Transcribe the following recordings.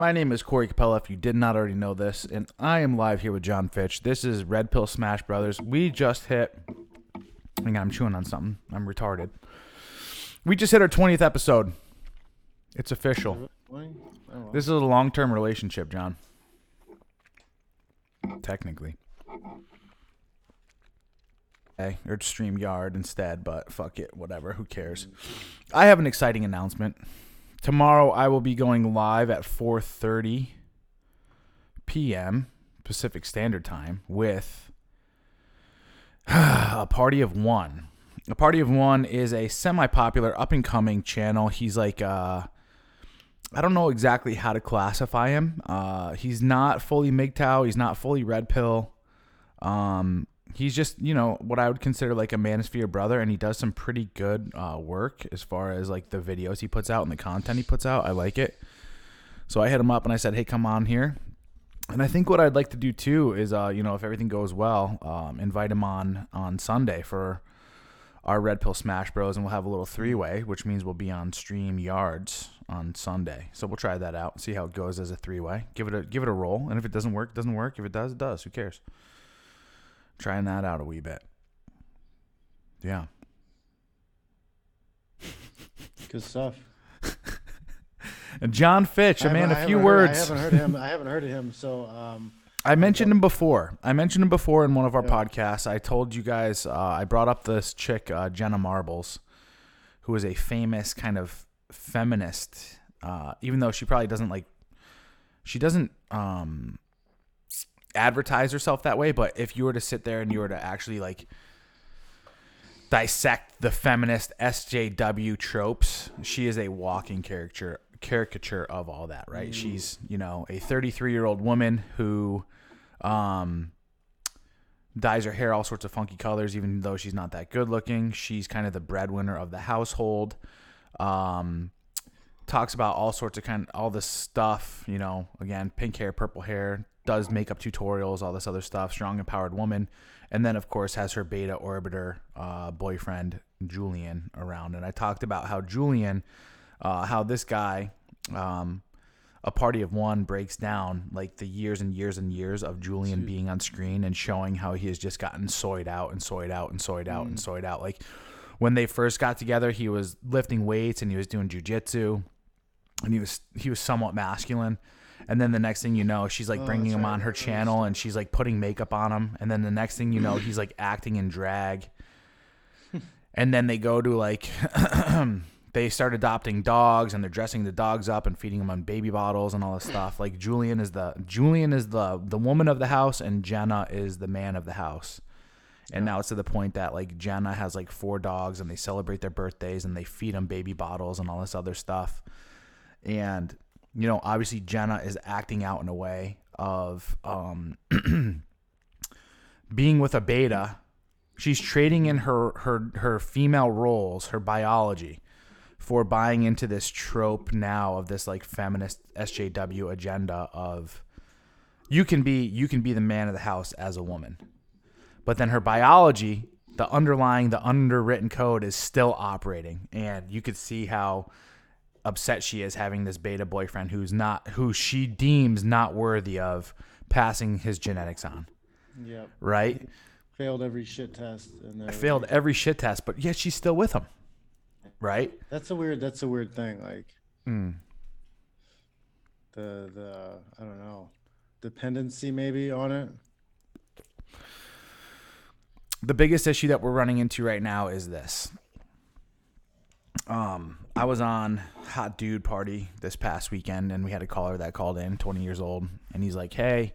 My name is Corey Capella, if you did not already know this, and I am live here with John Fitch. This is Red Pill Smash Brothers. We just hit... Hang on, I'm chewing on something. I'm retarded. We just hit our 20th episode. It's official. This is a long-term relationship, John. Technically. Okay, or StreamYard instead, but fuck it, whatever, who cares. I have an exciting announcement. Tomorrow I will be going live at 4:30 p.m. Pacific Standard Time with a Party of One. A Party of One is a semi-popular up-and-coming channel. He's like, I don't know exactly how to classify him. He's not fully MGTOW. He's not fully Red Pill. He's just, what I would consider like a manosphere brother, and he does some pretty good work as far as like the videos he puts out and the content he puts out. I like it. So I hit him up and I said, hey, come on here. And I think what I'd like to do too is, if everything goes well, invite him on Sunday for our Red Pill Smash Bros, and we'll have a little three-way, which means we'll be on StreamYards on Sunday. So we'll try that out, see how it goes as a three-way. Give it a roll, and if it doesn't work, it doesn't work. If it does, it does. Who cares? Trying that out a wee bit. Yeah. Good stuff. And John Fitch, a few words. I haven't heard of him. So I mentioned him before. In one of our podcasts. I told you guys, I brought up this chick, Jenna Marbles, who is a famous kind of feminist, even though she probably doesn't advertise herself that way, but if you were to sit there and you were to actually like dissect the feminist SJW tropes, she is a walking caricature of all that, right? She's, a 33-year-old woman who dyes her hair all sorts of funky colors, even though she's not that good looking. She's kind of the breadwinner of the household. Talks about all sorts of all this stuff, again, pink hair, purple hair, does makeup tutorials, all this other stuff, strong, empowered woman. And then, of course, has her beta orbiter boyfriend, Julian, around. And I talked about how Julian, how this guy, a Party of One, breaks down like the years and years and years of Julian being on screen and showing how he has just gotten soyed out and soyed out and soyed out and soyed out. Like when they first got together, he was lifting weights and he was doing jujitsu, and he was somewhat masculine. And then the next thing you know, she's like bringing him on her channel, and she's like putting makeup on him. And then the next thing you know, he's like acting in drag. And then they go to like, they start adopting dogs, and they're dressing the dogs up and feeding them on baby bottles and all this stuff. Like Julian is the woman of the house, and Jenna is the man of the house. And now it's to the point that like Jenna has like 4 dogs, and they celebrate their birthdays, and they feed them baby bottles and all this other stuff. And obviously Jenna is acting out in a way of being with a beta. She's trading in her female roles, her biology, for buying into this trope now of this like feminist SJW agenda of you can be the man of the house as a woman. But then her biology, the underwritten code is still operating, and you could see how upset she is having this beta boyfriend who she deems not worthy of passing his genetics on. Yep. Right? Failed every shit test. Failed every shit test, but yet she's still with him. Right? That's a weird thing. Like the I don't know, dependency maybe on it. The biggest issue that we're running into right now is this. I was on Hot Dude Party this past weekend, and we had a caller that called in, 20 years old, and he's like, hey,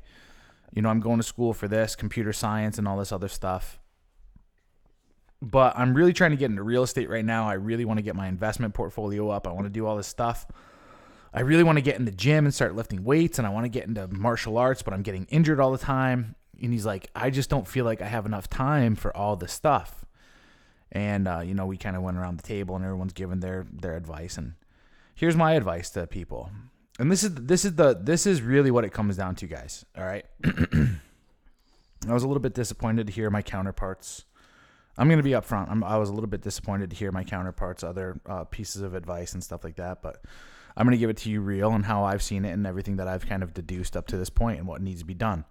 I'm going to school for this, computer science and all this other stuff, but I'm really trying to get into real estate right now. I really want to get my investment portfolio up. I want to do all this stuff. I really want to get in the gym and start lifting weights, and I want to get into martial arts, but I'm getting injured all the time. And he's like, I just don't feel like I have enough time for all this stuff. And, we kind of went around the table, and everyone's giving their advice. And here's my advice to people. And this is really what it comes down to, guys. All right. I was a little bit disappointed to hear my counterparts. I'm going to be upfront. I was a little bit disappointed to hear my counterparts' other pieces of advice and stuff like that. But I'm going to give it to you real and how I've seen it and everything that I've kind of deduced up to this point and what needs to be done.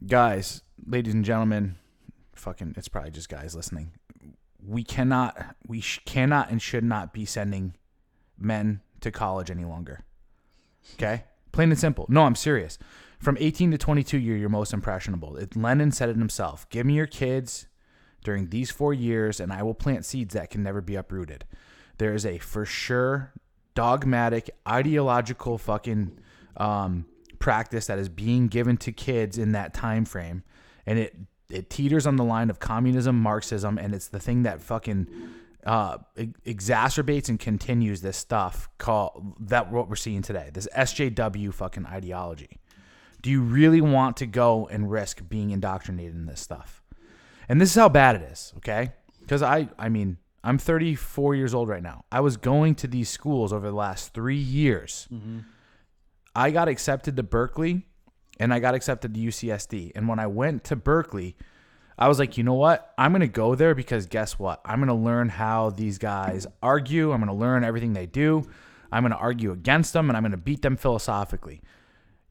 Guys, ladies and gentlemen, it's probably just guys listening. We cannot and should not be sending men to college any longer. Okay? Plain and simple. No, I'm serious. From 18 to 22, you're your most impressionable. Lenin said it himself. Give me your kids during these 4 years, and I will plant seeds that can never be uprooted. There is a for sure dogmatic, ideological fucking practice that is being given to kids in that time frame, and it teeters on the line of communism, Marxism, and it's the thing that fucking exacerbates and continues this stuff what we're seeing today, this SJW fucking ideology. Do you really want to go and risk being indoctrinated in this stuff? And this is how bad it is, okay? Because I mean, I'm 34 years old right now. I was going to these schools over the last 3 years. Mm-hmm. I got accepted to Berkeley, and I got accepted to UCSD. And when I went to Berkeley, I was like, you know what? I'm going to go there because guess what? I'm going to learn how these guys argue. I'm going to learn everything they do. I'm going to argue against them, and I'm going to beat them philosophically.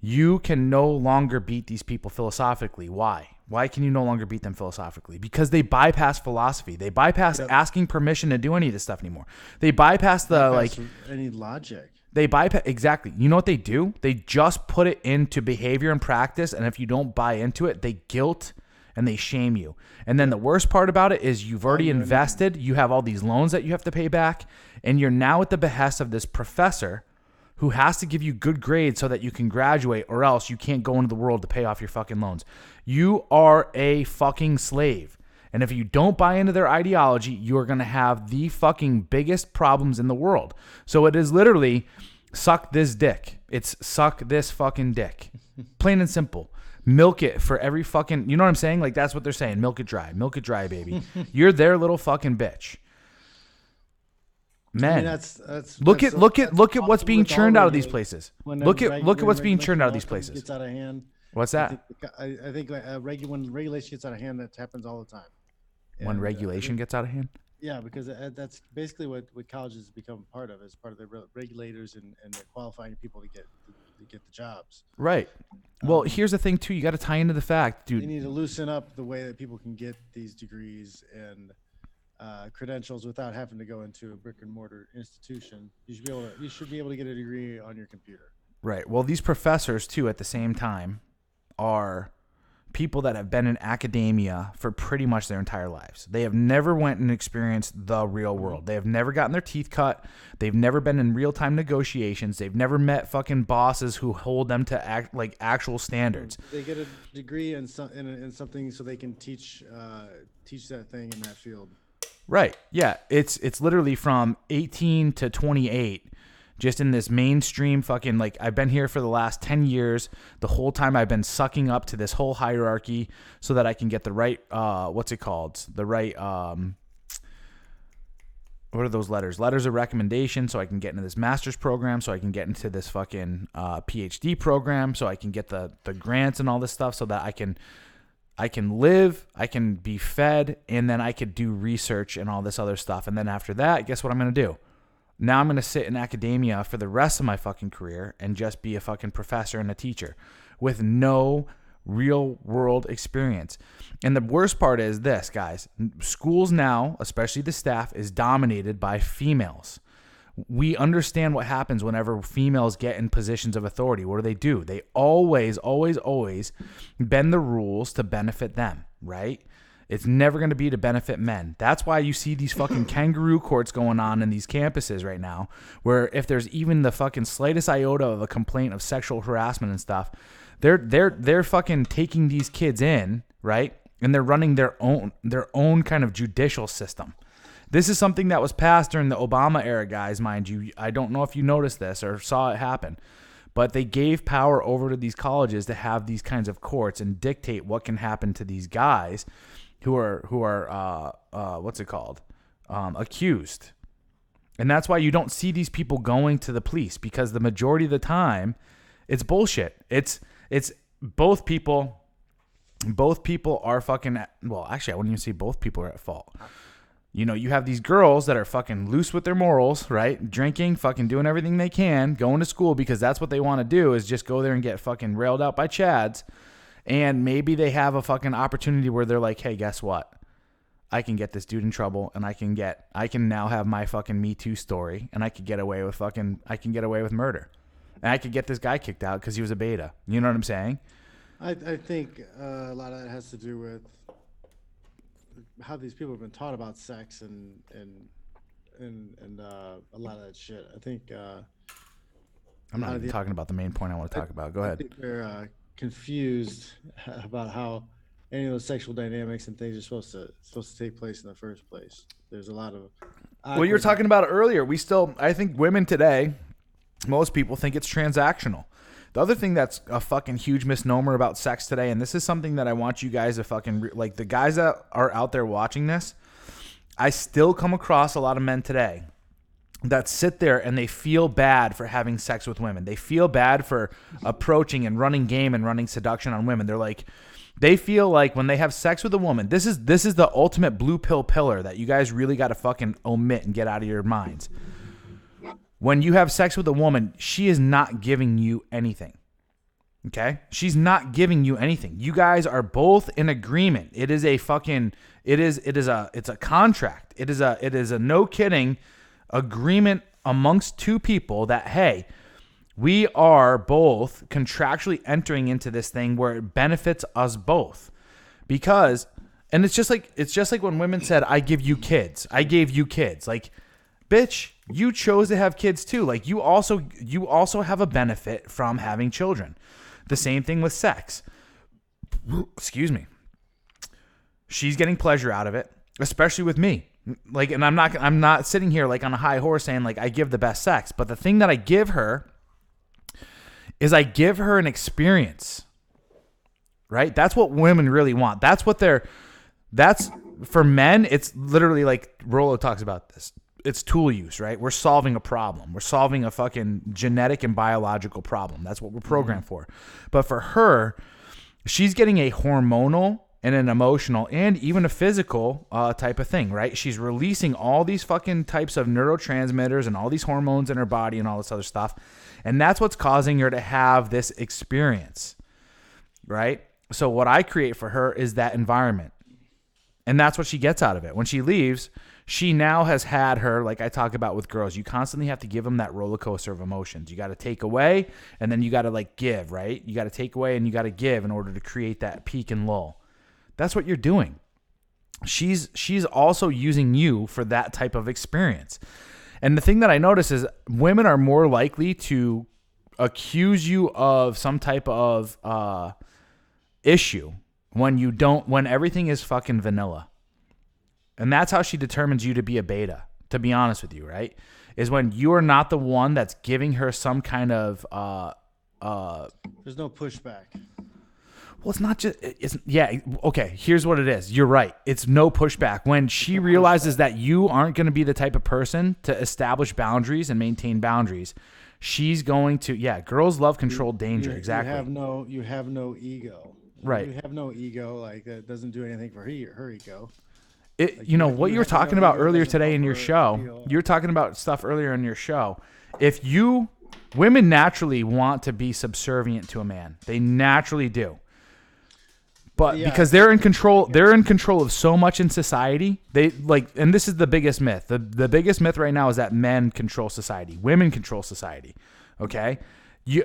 You can no longer beat these people philosophically. Why? Why can you no longer beat them philosophically? Because they bypass philosophy. They bypass asking permission to do any of this stuff anymore. They bypass any logic. They bypass, exactly. You know what they do? They just put it into behavior and practice, and if you don't buy into it, they guilt and they shame you. And then the worst part about it is you've already invested. You have all these loans that you have to pay back, and you're now at the behest of this professor who has to give you good grades so that you can graduate, or else you can't go into the world to pay off your fucking loans. You are a fucking slave. And if you don't buy into their ideology, you're going to have the fucking biggest problems in the world. So it is literally suck this dick. It's suck this fucking dick. Plain and simple. Milk it for every fucking, you know what I'm saying? Like, that's what they're saying. Milk it dry. Milk it dry, baby. You're their little fucking bitch. Men, I mean, look at what's being churned out of these places. Look at what's being churned out of these places. Gets out of hand. What's that? I think when regulation gets out of hand, that happens all the time. When regulation gets out of hand? Yeah, because that's basically what colleges become part of, as part of the regulators and qualifying people to get the jobs. Right. Well, here's the thing too. You got to tie into the fact, dude. They need to loosen up the way that people can get these degrees and credentials without having to go into a brick and mortar institution. You should be able to get a degree on your computer. Right. Well, these professors too, at the same time, are people that have been in academia for pretty much their entire lives. They have never went and experienced the real world. They have never gotten their teeth cut. They've never been in real-time negotiations. They've never met fucking bosses who hold them to actual standards. They get a degree in something so they can teach that thing in that field. Right. Yeah. It's literally from 18 to 28. Just in this mainstream fucking, like, I've been here for the last 10 years. The whole time I've been sucking up to this whole hierarchy so that I can get the right, what's it called? The right, what are those letters? Letters of recommendation, so I can get into this master's program, so I can get into this fucking PhD program, so I can get the grants and all this stuff so that I can live, I can be fed, and then I could do research and all this other stuff. And then after that, guess what I'm going to do? Now I'm going to sit in academia for the rest of my fucking career and just be a fucking professor and a teacher with no real world experience. And the worst part is this, guys. Schools now, especially the staff, is dominated by females. We understand what happens whenever females get in positions of authority. What do? They always bend the rules to benefit them, right? It's never going to be to benefit men. That's why you see these fucking kangaroo courts going on in these campuses right now, where if there's even the fucking slightest iota of a complaint of sexual harassment and stuff, they're fucking taking these kids in, right? And they're running their own kind of judicial system. This is something that was passed during the Obama era, guys, mind you. I don't know if you noticed this or saw it happen, but they gave power over to these colleges to have these kinds of courts and dictate what can happen to these guys who are what's it called? Accused. And that's why you don't see these people going to the police, because the majority of the time it's bullshit. It's both people are fucking, well, actually I wouldn't even say both people are at fault. You have these girls that are fucking loose with their morals, right? Drinking, fucking doing everything they can, going to school because that's what they want to do is just go there and get fucking railed out by chads. And maybe they have a fucking opportunity where they're like, hey, guess what? I can get this dude in trouble and I can now have my fucking Me Too story and I can get away with murder. And I could get this guy kicked out because he was a beta. You know what I'm saying? I think a lot of that has to do with how these people have been taught about sex and a lot of that shit. I think I'm not even talking about the main point I want to talk about. Go ahead. I think they're confused about how any of those sexual dynamics and things are supposed to take place in the first place. There's a lot of well, you were talking about it earlier. I think women today, most people think it's transactional. The other thing that's a fucking huge misnomer about sex today, and this is something that I want you guys to fucking, like the guys that are out there watching this, I still come across a lot of men today that sit there and they feel bad for having sex with women. They feel bad for approaching and running game and running seduction on women. They feel like when they have sex with a woman, this is the ultimate blue pill pillar that you guys really got to fucking omit and get out of your minds. When you have sex with a woman, she is not giving you anything. Okay? She's not giving you anything. You guys are both in agreement. It is a contract. It is a no kidding agreement amongst two people that, hey, we are both contractually entering into this thing where it benefits us both. Because, and it's just like when women said, I give you kids. I gave you kids. Like, bitch, you chose to have kids too. Like you also have a benefit from having children. The same thing with sex. Excuse me. She's getting pleasure out of it, especially with me. Like, and I'm not sitting here like on a high horse saying like I give the best sex, but the thing that I give her is I give her an experience. Right? That's what women really want. That's for men, it's literally like Rollo talks about this. It's tool use, right? We're solving a problem. We're solving a fucking genetic and biological problem. That's what we're programmed for. But for her, she's getting a hormonal and an emotional and even a physical type of thing, right? She's releasing all these fucking types of neurotransmitters and all these hormones in her body and all this other stuff. And that's what's causing her to have this experience, right? So what I create for her is that environment. And that's what she gets out of it. When she leaves, she now has had her, like I talk about with girls, you constantly have to give them that roller coaster of emotions. You got to take away and then you got to like give, right? You got to take away and you got to give in order to create that peak and lull. That's what you're doing. She's also using you for that type of experience. And the thing that I notice is women are more likely to accuse you of some type of issue when everything is fucking vanilla. And that's how she determines you to be a beta, to be honest with you, right? Is when you are not the one that's giving her some kind of there's no pushback. Well, it's not just okay, here's what it is. You're right. It's no pushback. When she realizes that you aren't going to be the type of person to establish boundaries and maintain boundaries, she's going to girls love controlled danger. Exactly. You have no ego. Right. You have no ego. Like that doesn't do anything for her ego. What you were talking about earlier today in your show, you were talking about stuff earlier in your show. Women naturally want to be subservient to a man. They naturally do. But because they're in control of so much in society. And this is the biggest myth. The biggest myth right now is that men control society. Women control society. Okay?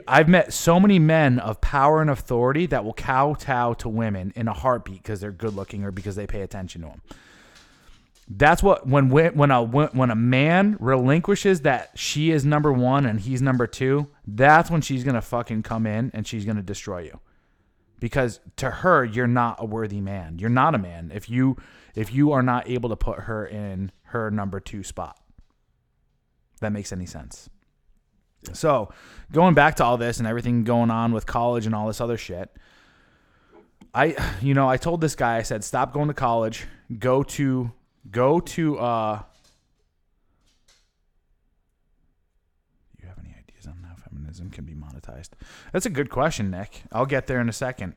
I've met so many men of power and authority that will kowtow to women in a heartbeat because they're good looking or because they pay attention to them. That's what when a man relinquishes that she is number one and he's number two, that's when she's gonna fucking come in and she's gonna destroy you. Because to her, you're not a worthy man. You're not a man if you are not able to put her in her number two spot. If that makes any sense. So going back to all this and everything going on with college and all this other shit, I told this guy, I said, stop going to college, go to you have any ideas on how feminism can be monetized? That's a good question, Nick. I'll get there in a second.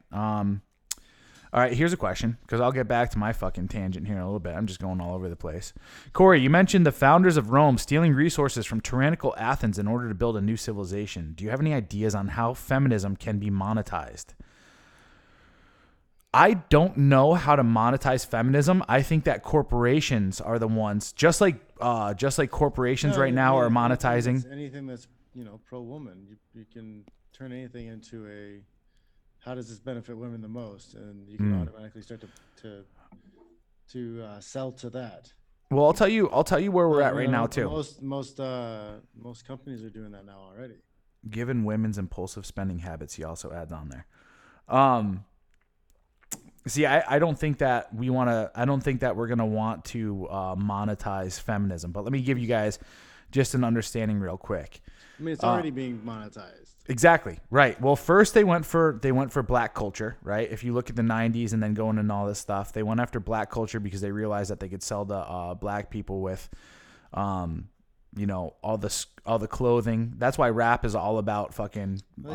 All right, here's a question, because I'll get back to my fucking tangent here in a little bit. I'm just going all over the place. Corey, you mentioned the founders of Rome stealing resources from tyrannical Athens in order to build a new civilization. Do you have any ideas on how feminism can be monetized? I don't know how to monetize feminism. I think that corporations are the ones, just like corporations right now are monetizing. Anything that's pro woman, you can turn anything into a how does this benefit women the most, and you can automatically start to sell to that. Well, I'll tell you where we're at right now too. Most companies are doing that now already. Given women's impulsive spending habits, he also adds on there. See, I don't think that I don't think that we're gonna want to monetize feminism. But let me give you guys just an understanding real quick. I mean, it's already being monetized. Exactly. Right. Well, first they went for black culture, right? If you look at the 90s and then going into all this stuff, they went after black culture because they realized that they could sell to black people with all the clothing. That's why rap is all about fucking They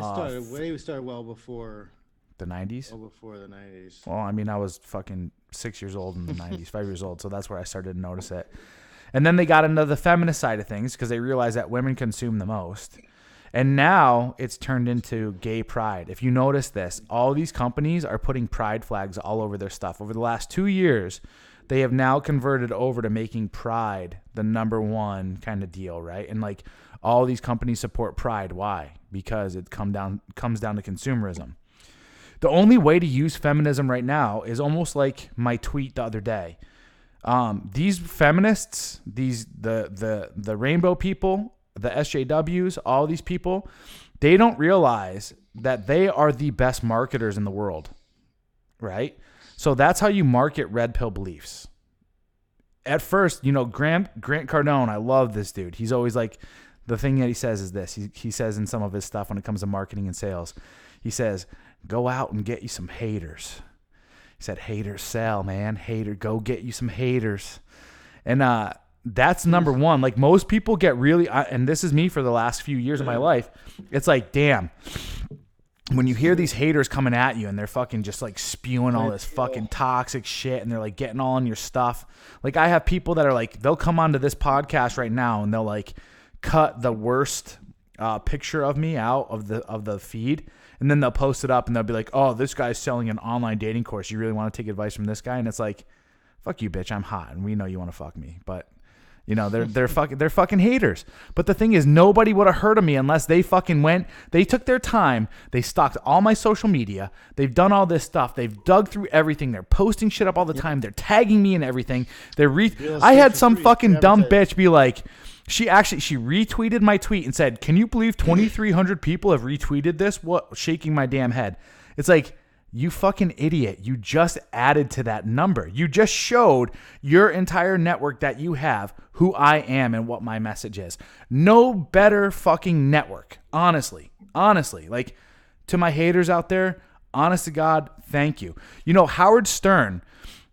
started well before the 90s. Well before the 90s. Well, I mean, I was fucking 6 years old in the 90s, 5 years old, so that's where I started to notice it. And then they got into the feminist side of things because they realized that women consume the most. And now it's turned into gay pride. If you notice this, all these companies are putting pride flags all over their stuff. Over the last 2 years, they have now converted over to making pride the number one kind of deal, right? And like all these companies support pride. Why? Because it comes down to consumerism. The only way to use feminism right now is almost like my tweet the other day. These feminists, the rainbow people, the SJWs, all these people, they don't realize that they are the best marketers in the world, right? So that's how you market red pill beliefs. At first, Grant Cardone, I love this dude. He's always like, the thing that he says is this. He says in some of his stuff when it comes to marketing and sales, he says, go out and get you some haters. He said, haters sell, man. Go get you some haters. And that's number one. Like most people get really, and this is me for the last few years of my life. It's like, damn, when you hear these haters coming at you and they're fucking just like spewing all this fucking toxic shit and they're like getting all on your stuff. Like I have people that are like, they'll come onto this podcast right now and they'll like cut the worst picture of me out of the feed. And then they'll post it up and they'll be like, oh, this guy's selling an online dating course. You really want to take advice from this guy? And it's like, fuck you, bitch. I'm hot. And we know you want to fuck me. But, they're fucking haters. But the thing is, nobody would have heard of me unless they fucking they took their time. They stalked all my social media. They've done all this stuff. They've dug through everything. They're posting shit up all the time. They're tagging me and everything. I had some fucking dumb bitch be like, she retweeted my tweet and said, can you believe 2,300 people have retweeted this? What? Shaking my damn head. It's like, you fucking idiot. You just added to that number. You just showed your entire network that you have who I am and what my message is. No better fucking network. Honestly. Like, to my haters out there, honest to God, thank you. Howard Stern,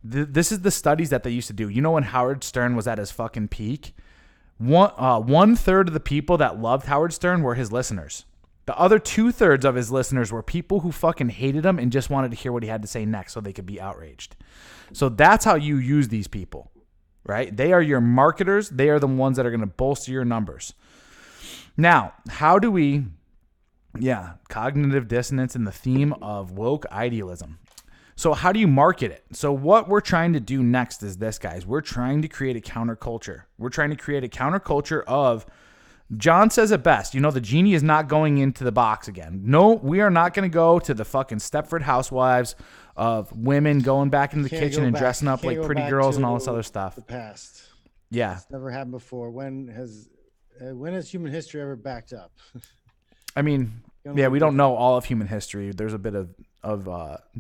this is the studies that they used to do. When Howard Stern was at his fucking peak? 1/3 of the people that loved Howard Stern were his listeners. The other 2/3 of his listeners were people who fucking hated him and just wanted to hear what he had to say next so they could be outraged. So that's how you use these people, right? They are your marketers. They are the ones that are going to bolster your numbers. Now, how do we, cognitive dissonance and the theme of woke idealism. So how do you market it? So what we're trying to do next is this, guys. We're trying to create a counterculture. We're trying to create a counterculture of, John says it best, the genie is not going into the box again. No, we are not going to go to the fucking Stepford Housewives of women going back into the kitchen and dressing up like pretty girls and all this other stuff. The past. Yeah. It's never happened before. When has human history ever backed up? I mean, we don't know all of human history. There's a bit of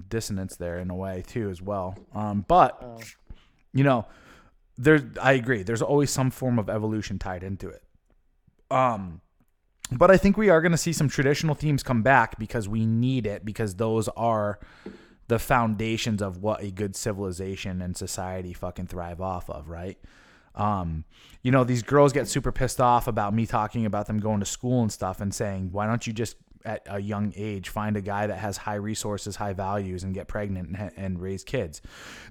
dissonance there in a way too as well. But I agree. There's always some form of evolution tied into it. But I think we are going to see some traditional themes come back because we need it, because those are the foundations of what a good civilization and society fucking thrive off of, right? These girls get super pissed off about me talking about them going to school and stuff and saying, why don't you just at a young age find a guy that has high resources, high values, and get pregnant and raise kids.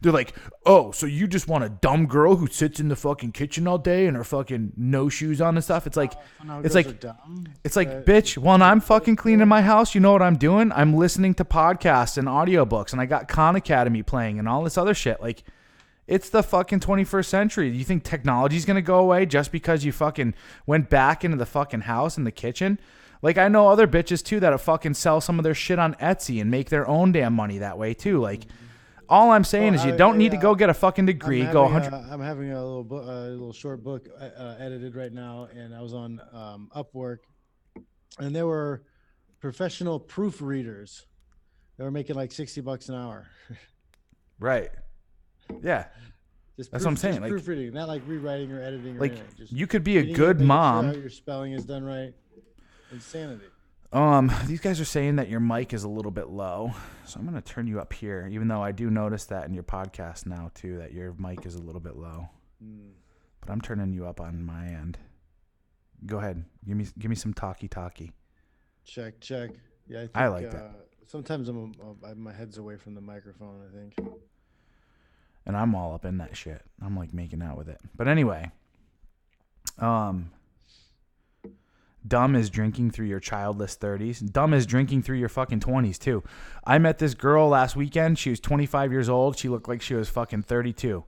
They're like, oh, so you just want a dumb girl who sits in the fucking kitchen all day and her fucking no shoes on and stuff? It's like, bitch, when I'm fucking cleaning my house, you know what I'm doing? I'm listening to podcasts and audiobooks, and I got Khan Academy playing and all this other shit. Like, it's the fucking 21st century. You think technology's going to go away just because you fucking went back into the fucking house and the kitchen? Like, I know other bitches, too, that fucking sell some of their shit on Etsy and make their own damn money that way, too. Like, all I'm saying is you don't need to go get a fucking degree. I'm having a little short book edited right now, and I was on Upwork, and there were professional proofreaders. They were making like $60 an hour. Right. Yeah. That's what I'm saying. Like, proofreading, not like rewriting or editing or like anything. Just you could be a good mom. Sure your spelling is done right. Insanity. These guys are saying that your mic is a little bit low, so I'm going to turn you up here, even though I do notice that in your podcast now too, that your mic is a little bit low. But I'm turning you up on my end. Go ahead. Give me some talkie. Check. Yeah, I like that. Sometimes my head's away from the microphone, I think. And I'm all up in that shit. I'm like making out with it. But anyway, dumb is drinking through your childless 30s. Dumb is drinking through your fucking 20s too. I met this girl last weekend. She was 25 years old. She looked like she was fucking 32.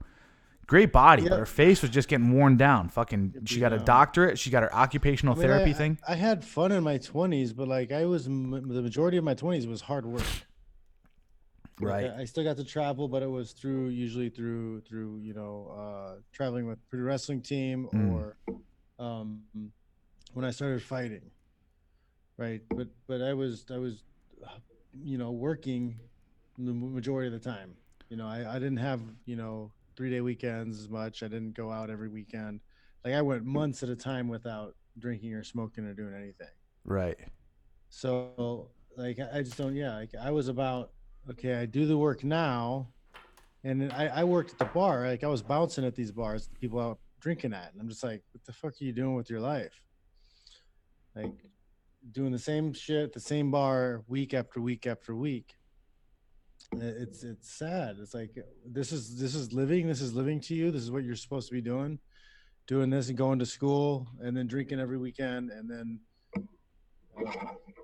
Great body, but her face was just getting worn down. Fucking, she got a doctorate. She got her occupational therapy thing. I had fun in my 20s, but like the majority of my 20s was hard work. Right. I still got to travel, but it was usually through traveling with the wrestling team or when I started fighting. Right. But I was working the majority of the time. I didn't have 3-day weekends as much. I didn't go out every weekend. Like, I went months at a time without drinking or smoking or doing anything. Right. So like, I just don't. Yeah. Like, I was about, okay, I do the work now, and I worked at the bar. Like, I was bouncing at these bars, the people out drinking at, and I'm just like, what the fuck are you doing with your life? Like, doing the same shit, the same bar, week after week after week. It's sad. It's like, this is living. This is living to you. This is what you're supposed to be doing this and going to school, and then drinking every weekend, and then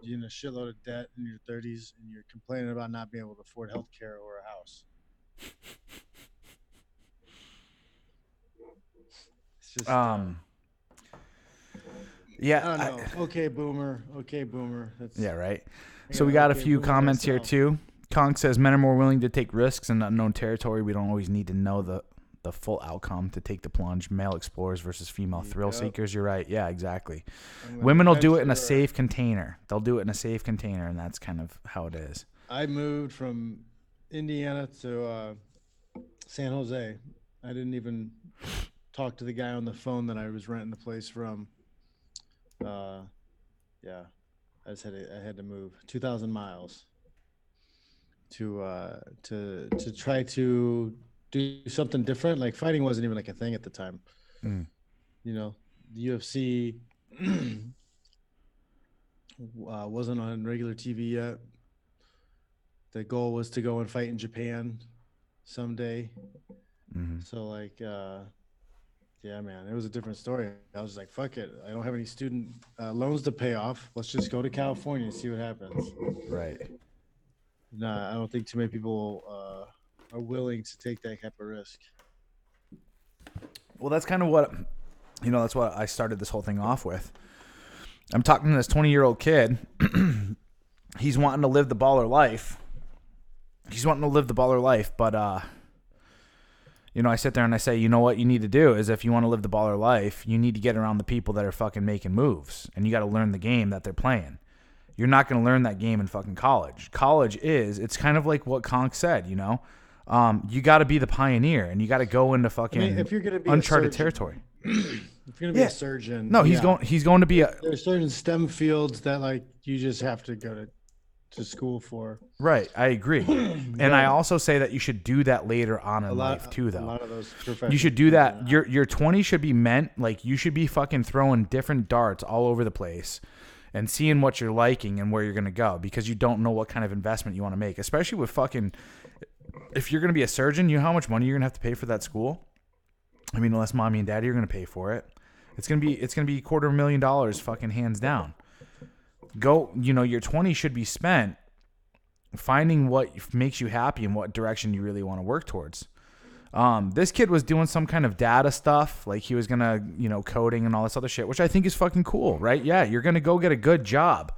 you're in a shitload of debt in your 30s, and you're complaining about not being able to afford health care or a house. It's just yeah, I don't know. Okay, boomer. That's, yeah, right. So we got a few comments here too. Conk says men are more willing to take risks in unknown territory. We don't always need to know the full outcome to take the plunge. Male explorers versus female thrill seekers. You're right. Yeah, exactly. Women will do it in a safe container. They'll do it in a safe container, and that's kind of how it is. I moved from Indiana to San Jose. I didn't even talk to the guy on the phone that I was renting the place from. I had to move 2,000 miles to try to do something different. Like, fighting wasn't even like a thing at the time. The UFC wasn't on regular TV yet. The goal was to go and fight in Japan someday. So like, yeah, man, it was a different story. I was like, fuck it. I don't have any student loans to pay off. Let's just go to California and see what happens. Right. No, I don't think too many people are willing to take that type of risk. Well, that's kind of what, that's what I started this whole thing off with. I'm talking to this 20-year-old kid. He's wanting to live the baller life. But, I sit there and I say, what you need to do is, if you want to live the baller life, you need to get around the people that are fucking making moves, and you got to learn the game that they're playing. You're not going to learn that game in fucking college. It's kind of like what Conk said, you got to be the pioneer, and you got to go into fucking if you're gonna be uncharted territory. If you're going to be a surgeon. No, he's going to be there's certain STEM fields that, like, you just have to go to school for. Right, I agree. And I also say that you should do that later on in life too, though. A lot of those professions. You should do that. Your 20s should be meant, like, you should be fucking throwing different darts all over the place and seeing what you're liking and where you're going to go, because you don't know what kind of investment you want to make, especially with fucking, if you're going to be a surgeon, you know how much money you're going to have to pay for that school? I mean, unless mommy and daddy are going to pay for it. It's going to be $250,000 fucking hands down. Go, your 20s should be spent finding what makes you happy and what direction you really want to work towards. This kid was doing some kind of data stuff, like he was gonna, coding and all this other shit, which I think is fucking cool, right? Yeah, you're gonna go get a good job,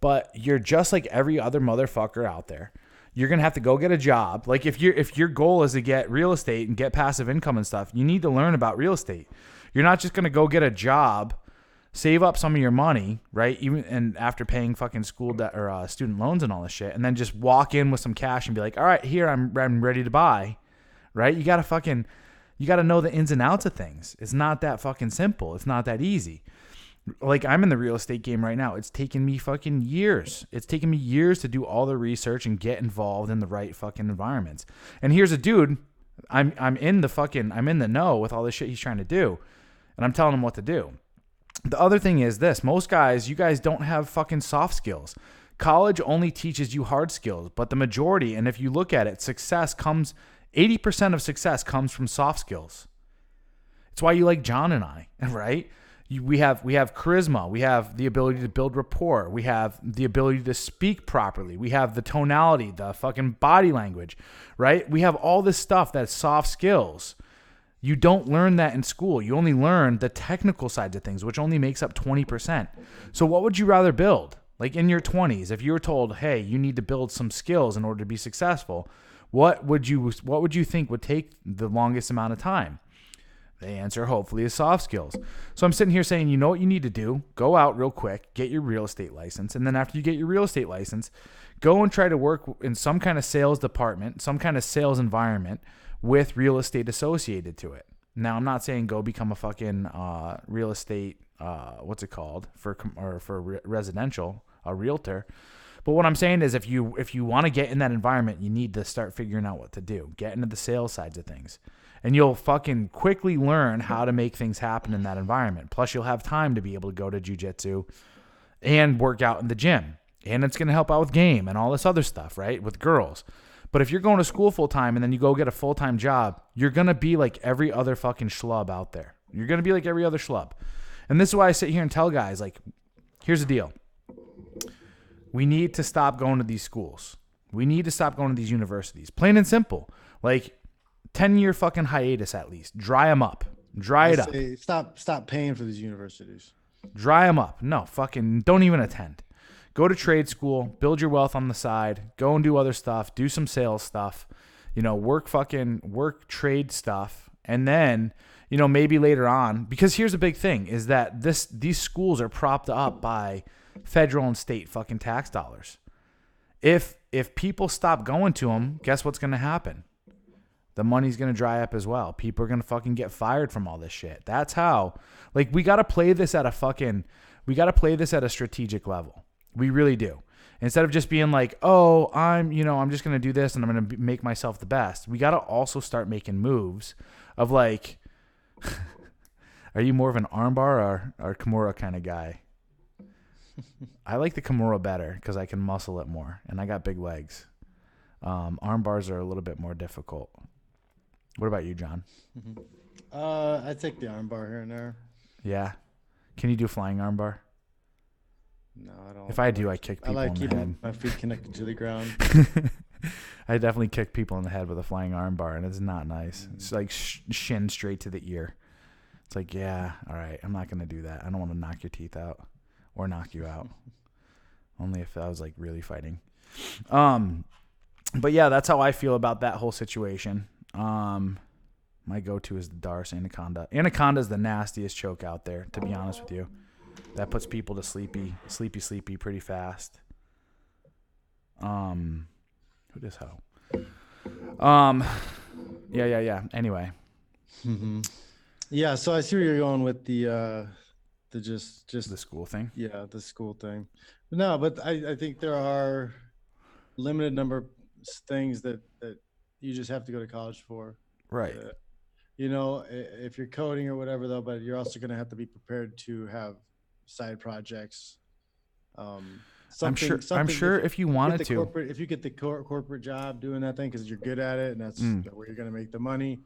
but you're just like every other motherfucker out there. You're gonna have to go get a job. Like if your goal is to get real estate and get passive income and stuff, you need to learn about real estate. You're not just gonna go get a job, save up some of your money, right? Even and after paying fucking school debt or student loans and all this shit, and then just walk in with some cash and be like, all right, here I'm ready to buy. Right? You got to know the ins and outs of things. It's not that fucking simple. It's not that easy. Like I'm in the real estate game right now. It's taken me fucking years. It's taken me years to do all the research and get involved in the right fucking environments. And here's a dude, I'm in the know with all this shit he's trying to do. And I'm telling him what to do. The other thing is this, most guys, you guys don't have fucking soft skills. College only teaches you hard skills, but the majority, and if you look at it, 80% of success comes from soft skills. It's why you like Jon and I, right? We have charisma. We have the ability to build rapport. We have the ability to speak properly. We have the tonality, the fucking body language, right? We have all this stuff that's soft skills. You don't learn that in school. You only learn the technical sides of things, which only makes up 20%. So what would you rather build? Like in your 20s, if you were told, hey, you need to build some skills in order to be successful, what would you think would take the longest amount of time? The answer hopefully is soft skills. So I'm sitting here saying, you know what you need to do? Go out real quick, get your real estate license. And then after you get your real estate license, go and try to work in some kind of sales department, some kind of sales environment with real estate associated to it. Now, I'm not saying go become a fucking real estate, what's it called? For residential, a realtor. But what I'm saying is if you want to get in that environment, you need to start figuring out what to do. Get into the sales sides of things. And you'll fucking quickly learn how to make things happen in that environment. Plus, you'll have time to be able to go to jiu-jitsu and work out in the gym. And it's going to help out with game and all this other stuff, right? With girls. But if you're going to school full-time and then you go get a full-time job, you're going to be like every other fucking schlub out there. You're going to be like every other schlub. And this is why I sit here and tell guys, like, here's the deal. We need to stop going to these schools. We need to stop going to these universities. Plain and simple. Like 10-year fucking hiatus at least. Dry them up. Dry it up. Stop paying for these universities. Dry them up. No, fucking don't even attend. Go to trade school. Build your wealth on the side. Go and do other stuff. Do some sales stuff. Work trade stuff. And then, maybe later on, because here's a big thing is that these schools are propped up by federal and state fucking tax dollars. If people stop going to them, guess what's going to happen? The money's going to dry up as well. People are going to fucking get fired from all this shit. That's how, like, we got to play this at a strategic level. We really do. Instead of just being like, oh, I'm just going to do this and I'm going to make myself the best. We got to also start making moves of like, are you more of an armbar or Kimura kind of guy? I like the Kimura better because I can muscle it more and I got big legs. Arm bars are a little bit more difficult. What about you, Jon? I take the arm bar here and there. Yeah. Can you do flying arm bar? No, I don't. If I do, I kick people in the head. I like keeping my feet connected to the ground. I definitely kick people in the head with a flying arm bar, and it's not nice. It's like shin straight to the ear. It's like, yeah, all right, I'm not going to do that. I don't want to knock your teeth out or knock you out. Only if I was like really fighting. But yeah, that's how I feel about that whole situation. My go-to is the Darce Anaconda. Anaconda is the nastiest choke out there, to be honest with you. That puts people to sleepy pretty fast. Who does how? Yeah. Anyway. Mm-hmm. Yeah, so I see where you're going with the just the school thing. Yeah, the school thing. No, but I think there are limited number of things that you just have to go to college for. Right. If you're coding or whatever though, but you're also going to have to be prepared to have side projects Something I'm something sure if you wanted to. if you get the corporate job doing that thing because you're good at it and that's Mm. where you're going to make the money,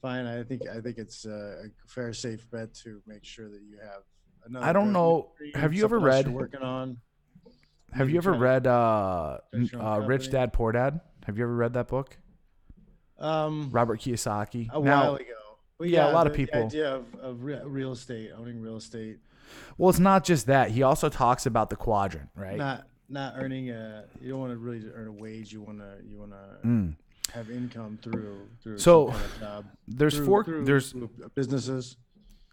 fine. I think it's a fair, safe bet to make sure that you have I another don't revenue know. stream, something else you're working on. Have Maybe you ever try to read start your own Rich company. Dad Poor Dad? Have you ever read that book? Um, Robert Kiyosaki. a while Now, ago, but yeah, a yeah, lot of the people. idea of real estate, owning real estate, Well, it's not just that. He also talks about the quadrant, right? not earning a. You don't want to really earn a wage. You want to Mm. have income through some So kind of job, there's four. There's through businesses.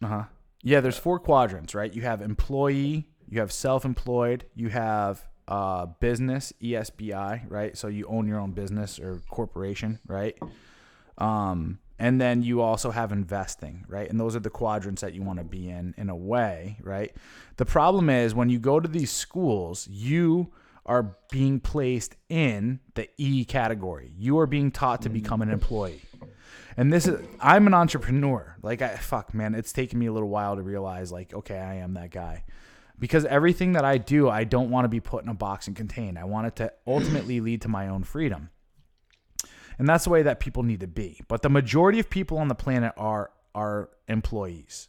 uh-huh. Yeah, there's four quadrants, right? You have employee, you have self-employed, you have business, ESBI, right? So you own your own business or corporation, right? And then you also have investing, right? And those are the quadrants that you want to be in a way, right? The problem is when you go to these schools, you are being placed in the E category. You are being taught to become an employee. And this is, I'm an entrepreneur. Like, fuck, man, it's taken me a little while to realize, like, okay, I am that guy. Because everything that I do, I don't want to be put in a box and contained. I want it to ultimately lead to my own freedom. And that's the way that people need to be. But the majority of people on the planet are employees.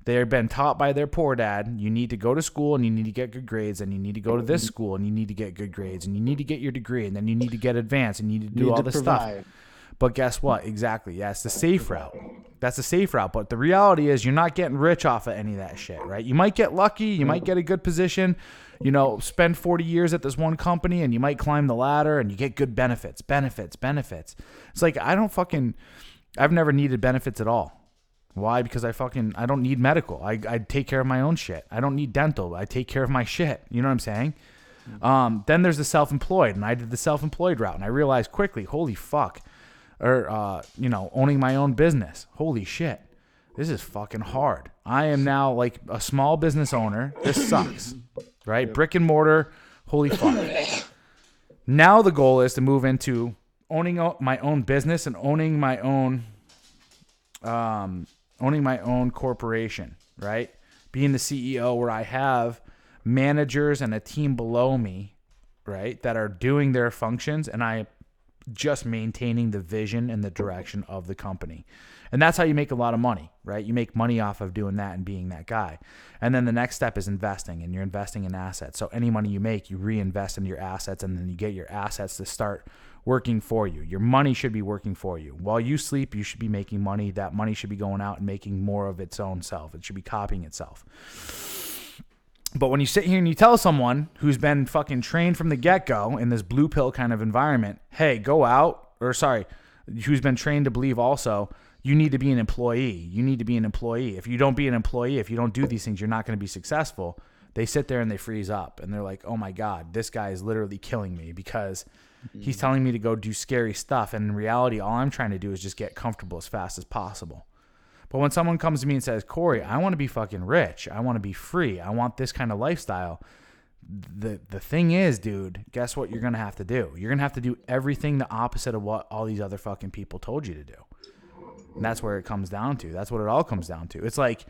They have been taught by their poor dad, you need to go to school and you need to get good grades, and you need to go to this school and you need to get good grades, and you need to get your degree, and then you need to get advanced and you need to do all this stuff. But guess what? Exactly. Yeah, it's the safe route. That's the safe route. But the reality is you're not getting rich off of any of that shit, right? You might get lucky. You might get a good position, spend 40 years at this one company, and you might climb the ladder and you get good benefits. It's like, I've never needed benefits at all. Why? Because I don't need medical. I take care of my own shit. I don't need dental. I take care of my shit. You know what I'm saying? Then there's the self-employed, and I did the self-employed route, and I realized quickly, holy fuck. Or, owning my own business. Holy shit. This is fucking hard. I am now like a small business owner. This sucks, right? Yep. Brick and mortar. Holy fuck. Now the goal is to move into owning my own business and owning my own corporation, right? Being the CEO where I have managers and a team below me, right, that are doing their functions, and I just maintaining the vision and the direction of the company. And that's how you make a lot of money, right? You make money off of doing that and being that guy. And then the next step is investing, and you're investing in assets. So any money you make, you reinvest into your assets, and then you get your assets to start working for you. Your money should be working for you. While you sleep, you should be making money. That money should be going out and making more of its own self. It should be copying itself. But when you sit here and you tell someone who's been fucking trained from the get-go in this blue pill kind of environment, hey, go out, who's been trained to believe also, you need to be an employee. You need to be an employee. If you don't be an employee, if you don't do these things, you're not going to be successful. They sit there and they freeze up and they're like, oh my God, this guy is literally killing me because he's telling me to go do scary stuff. And in reality, all I'm trying to do is just get comfortable as fast as possible. But when someone comes to me and says, Corey, I want to be fucking rich. I want to be free. I want this kind of lifestyle. The thing is, dude, guess what you're going to have to do? You're going to have to do everything the opposite of what all these other fucking people told you to do. And that's where it comes down to. That's what it all comes down to. It's like,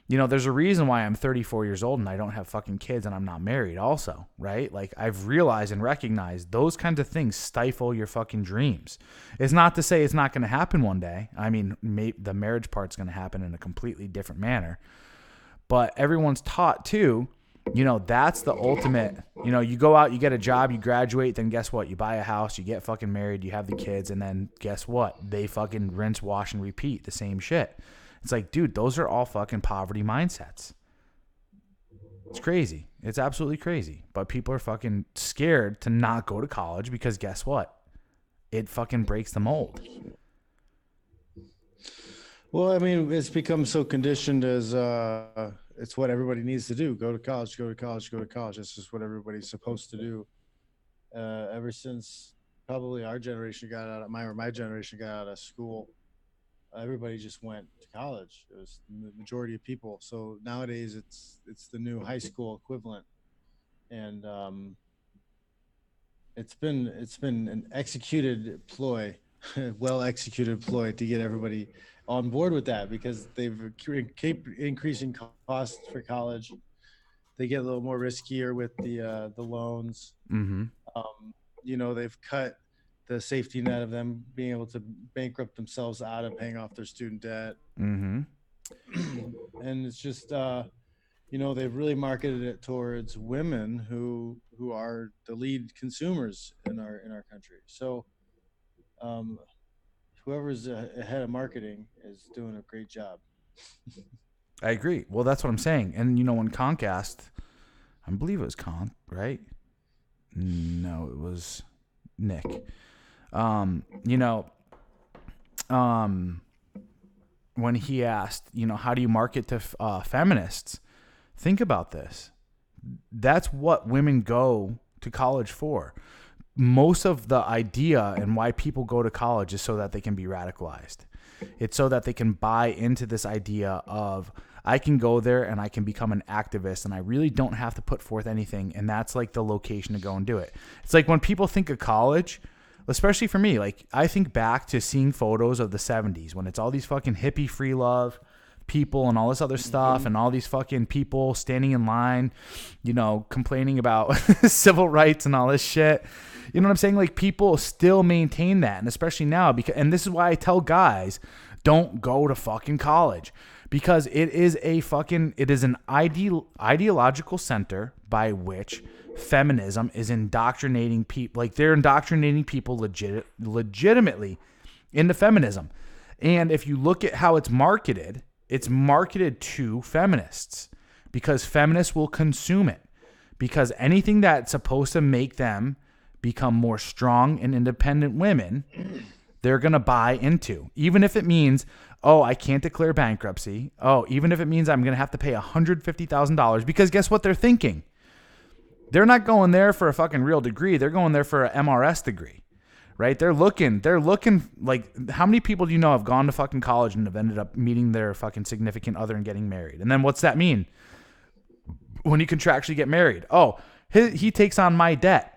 there's a reason why I'm 34 years old and I don't have fucking kids and I'm not married also, right? Like, I've realized and recognized those kinds of things stifle your fucking dreams. It's not to say it's not going to happen one day. I mean, the marriage part's going to happen in a completely different manner. But everyone's taught too, that's the ultimate, you go out, you get a job, you graduate, then guess what? You buy a house, you get fucking married, you have the kids, and then guess what? They fucking rinse, wash, and repeat the same shit. It's like, dude, those are all fucking poverty mindsets. It's crazy. It's absolutely crazy. But people are fucking scared to not go to college because guess what? It fucking breaks the mold. Well, I mean, it's become so conditioned as it's what everybody needs to do. Go to college, go to college, go to college. It's just what everybody's supposed to do. Ever since probably our generation got out of my generation got out of school, everybody just went to college. It was the majority of people. So nowadays it's the new high school equivalent. And it's been an executed ploy, well executed ploy to get everybody on board with that because they've keep increasing costs for college. they get a little more riskier with the loans. Mm-hmm. Um, they've cut the safety net of them being able to bankrupt themselves out of paying off their student debt. Mm-hmm. And it's just they've really marketed it towards women who are the lead consumers in our country. So um, whoever's ahead of marketing is doing a great job. I agree. Well, that's what I'm saying. And when Comcast, I believe it was right? No, it was Nick. Um, you know, um, when he asked, how do you market to feminists? Think about this. That's what women go to college for. Most of the idea and why people go to college is so that they can be radicalized. It's so that they can buy into this idea of, I can go there and I can become an activist and I really don't have to put forth anything. And that's like the location to go and do it. It's like when people think of college, especially for me, like I think back to seeing photos of the 70s when it's all these fucking hippie free love people and all this other stuff and all these fucking people standing in line, complaining about civil rights and all this shit. You know what I'm saying? Like people still maintain that. And especially now, and this is why I tell guys, don't go to fucking college, because it is an ideological center by which feminism is indoctrinating people. Like they're indoctrinating people legitimately into feminism. And if you look at how it's marketed to feminists because feminists will consume it, because anything that's supposed to make them become more strong and independent women, they're going to buy into, even if it means, I can't declare bankruptcy. Even if it means I'm going to have to pay $150,000, because guess what they're thinking? They're not going there for a fucking real degree. They're going there for an MRS degree, right? They're looking like, how many people do you know have gone to fucking college and have ended up meeting their fucking significant other and getting married? And then what's that mean when you contractually get married? He takes on my debt.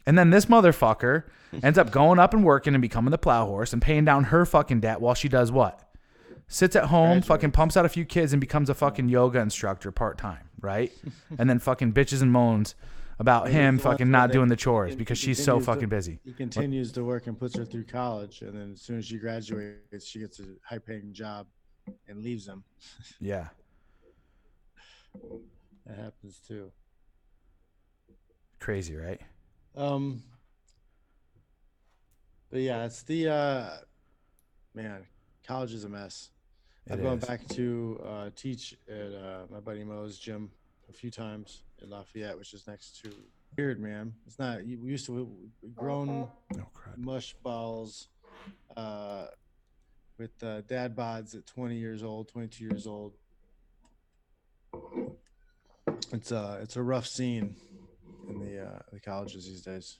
And then this motherfucker ends up going up and working and becoming the plow horse and paying down her fucking debt while she does what? Sits at home, fucking pumps out a few kids and becomes a fucking yoga instructor part-time, right? And then fucking bitches and moans about him fucking not doing the chores because she's so fucking busy. He continues to work and puts her through college, and then as soon as she graduates, she gets a high-paying job and leaves him. Yeah. That happens too. Crazy, right? But yeah, it's the man, college is a mess. I've gone back to teach at my buddy Mo's gym a few times in Lafayette, which is next to weird, man. It's not, we used to grown mush balls with dad bods at 20 years old, 22 years old. It's a rough scene in the colleges these days.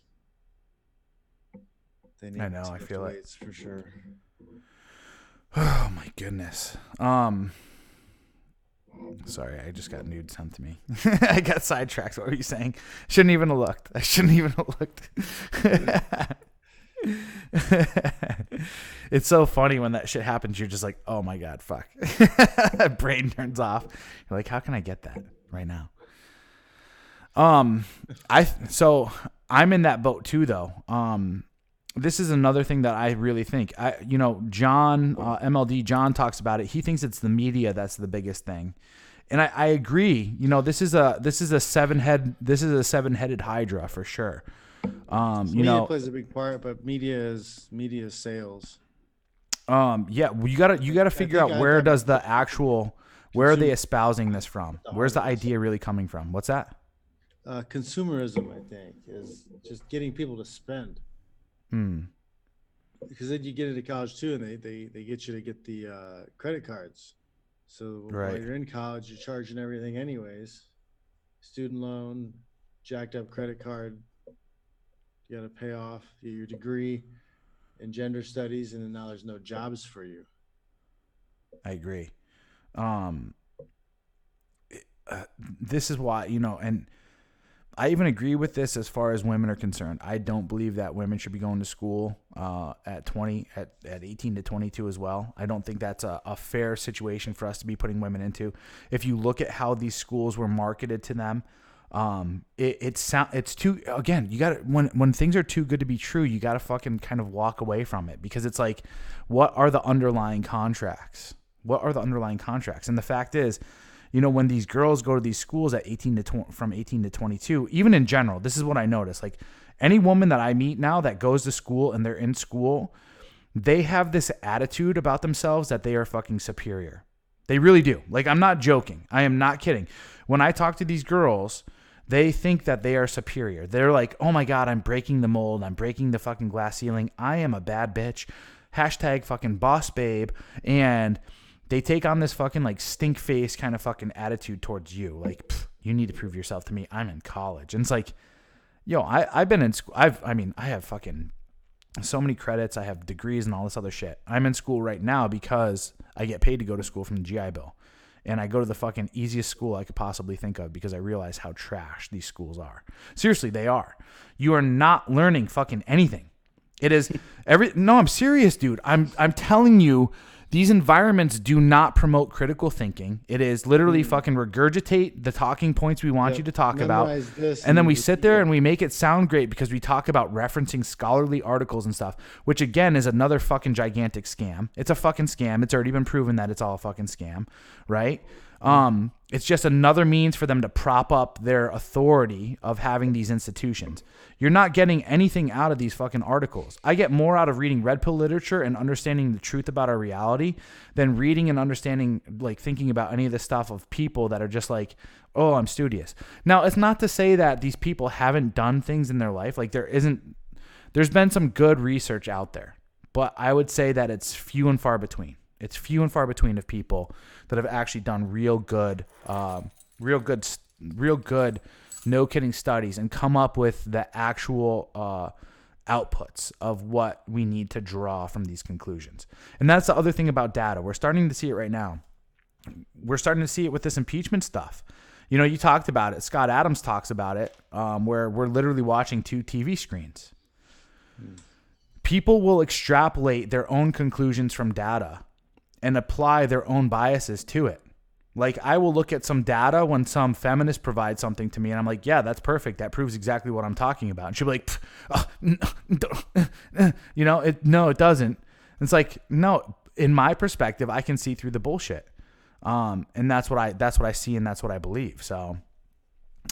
They need I feel it for sure. Oh my goodness. Sorry, I just got nude sent to me. I got sidetracked. What were you saying? Shouldn't even have looked. I shouldn't even have looked. It's so funny when that shit happens. You're just like, oh my God, fuck. Brain turns off. You're like, how can I get that right now? So I'm in that boat too, though. This is another thing that I really think, Jon, MLD, Jon talks about it. He thinks it's the media that's the biggest thing. And I agree. This is a seven-headed hydra for sure. Media plays a big part, but media is sales. Yeah, well, you gotta figure out where are they espousing this from? Where's the idea really coming from? What's that? Consumerism, I think, is just getting people to spend. Because then you get into college too, and they get you to get the credit cards. So while you're in college, you're charging everything anyways. Student loan, jacked up credit card. You got to pay off your degree in gender studies, and then now there's no jobs for you. I agree. This is why, and I even agree with this as far as women are concerned. I don't believe that women should be going to school at 18 to 22 as well. I don't think that's a fair situation for us to be putting women into. If you look at how these schools were marketed to them, it's too, again, you got to, when things are too good to be true, you got to fucking kind of walk away from it, because it's like, what are the underlying contracts? What are the underlying contracts? And the fact is, you know, when these girls go to these schools at from 18 to 22, even in general, this is what I notice. Like, any woman that I meet now that goes to school and they're in school, they have this attitude about themselves that they are fucking superior. They really do. Like, I'm not joking. I am not kidding. When I talk to these girls, they think that they are superior. They're like, oh my God, I'm breaking the mold. I'm breaking the fucking glass ceiling. I am a bad bitch. Hashtag fucking boss babe. And they take on this fucking like stink face kind of fucking attitude towards you. Like, you need to prove yourself to me. I'm in college. And it's like, yo, I've been in school. I have fucking so many credits. I have degrees and all this other shit. I'm in school right now because I get paid to go to school from the GI Bill. And I go to the fucking easiest school I could possibly think of because I realize how trash these schools are. Seriously, they are. You are not learning fucking anything. It is no, I'm serious, dude. I'm telling you, these environments do not promote critical thinking. It is literally fucking regurgitate the talking points we want you to talk about. And then we sit there and we make it sound great because we talk about referencing scholarly articles and stuff, which again is another fucking gigantic scam. It's a fucking scam. It's already been proven that it's all a fucking scam, right? It's just another means for them to prop up their authority of having these institutions. You're not getting anything out of these fucking articles. I get more out of reading red pill literature and understanding the truth about our reality than reading and understanding, like, thinking about any of this stuff of people that are just like, oh, I'm studious. Now, it's not to say that these people haven't done things in their life. Like, there's been some good research out there, but I would say that it's few and far between. It's few and far between of people that have actually done real good, no kidding studies and come up with the actual outputs of what we need to draw from these conclusions. And that's the other thing about data. We're starting to see it right now. We're starting to see it with this impeachment stuff. You know, you talked about it. Scott Adams talks about it, where we're literally watching two TV screens. People will extrapolate their own conclusions from data and apply their own biases to it. Like, I will look at some data when some feminist provides something to me, and I'm like, yeah, that's perfect. That proves exactly what I'm talking about. And she'll be like, you know, no, it doesn't. It's like, no, in my perspective, I can see through the bullshit. And that's what I see, and that's what I believe. So,